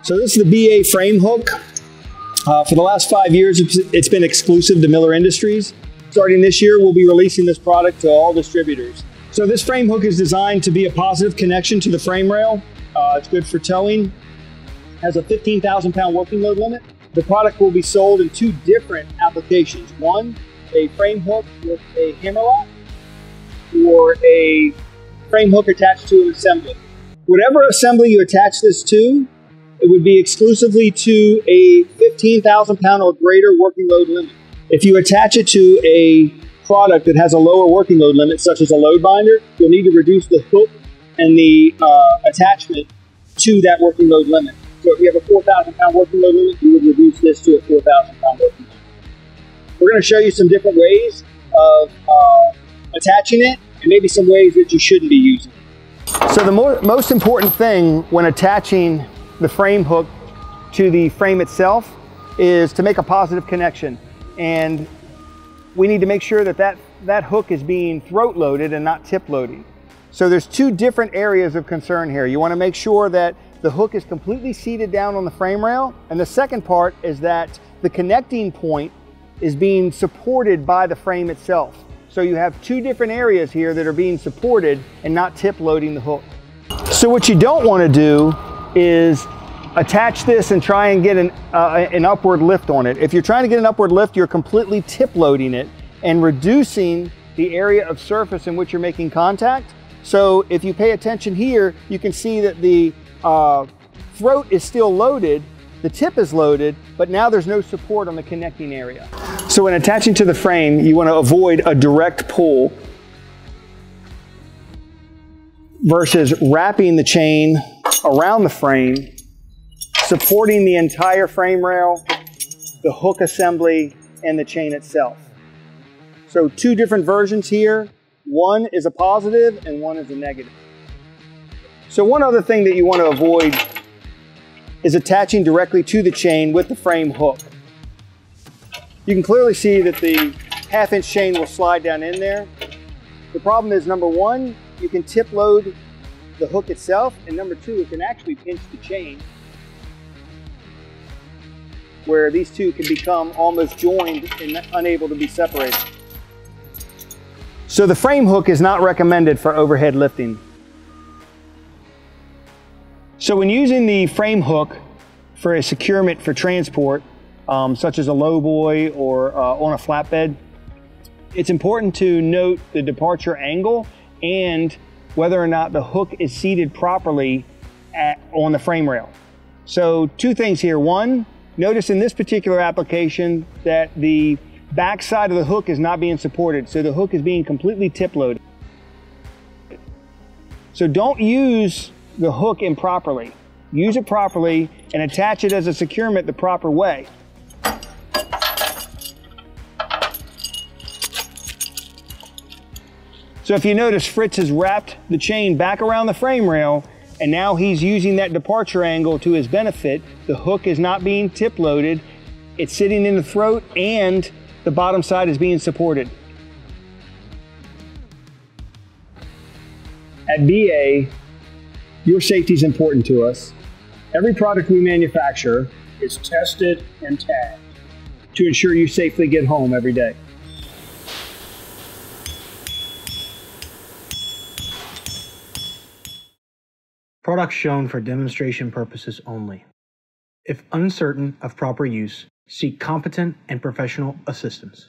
So this is the BA frame hook. For the last 5 years, it's been exclusive to Miller Industries. Starting this year, we'll be releasing this product to all distributors. So this frame hook is designed to be a positive connection to the frame rail. It's good for towing. Has a 15,000 pound working load limit. The product will be sold in 2 different applications. One, a frame hook with a hammer lock, or a frame hook attached to an assembly. Whatever assembly you attach this to, it would be exclusively to a 15,000 pound or greater working load limit. If you attach it to a product that has a lower working load limit, such as a load binder, you'll need to reduce the hook and the attachment to that working load limit. So if you have a 4,000 pound working load limit, you would reduce this to a 4,000 pound working load limit. We're going to show you some different ways of attaching it, and maybe some ways that you shouldn't be using it. So the most important thing when attaching the frame hook to the frame itself is to make a positive connection. And we need to make sure that that hook is being throat loaded and not tip loading. So there's 2 different areas of concern here. You want to make sure that the hook is completely seated down on the frame rail. And the second part is that the connecting point is being supported by the frame itself. So you have 2 different areas here that are being supported and not tip loading the hook. So what you don't want to do is attach this and try and get an upward lift on it. If you're trying to get an upward lift, you're completely tip loading it and reducing the area of surface in which you're making contact. So if you pay attention here, you can see that the throat is still loaded, the tip is loaded, but now there's no support on the connecting area. So when attaching to the frame, you want to avoid a direct pull versus wrapping the chain around the frame, supporting the entire frame rail, the hook assembly, and the chain itself. So 2 different versions here. One is a positive and one is a negative. So one other thing that you want to avoid is attaching directly to the chain with the frame hook. You can clearly see that the 1/2 inch chain will slide down in there. The problem is, number 1, you can tip load the hook itself, and number 2, it can actually pinch the chain, where these 2 can become almost joined and unable to be separated. So the frame hook is not recommended for overhead lifting. So when using the frame hook for a securement for transport, such as a lowboy or on a flatbed, it's important to note the departure angle and whether or not the hook is seated properly on the frame rail. So 2 things here. 1, notice in this particular application that the back side of the hook is not being supported, so the hook is being completely tip loaded. So don't use the hook improperly. Use it properly and attach it as a securement the proper way. So if you notice, Fritz has wrapped the chain back around the frame rail, and now he's using that departure angle to his benefit. The hook is not being tip loaded. It's sitting in the throat and the bottom side is being supported. At BA, your safety is important to us. Every product we manufacture is tested and tagged to ensure you safely get home every day. Products shown for demonstration purposes only. If uncertain of proper use, seek competent and professional assistance.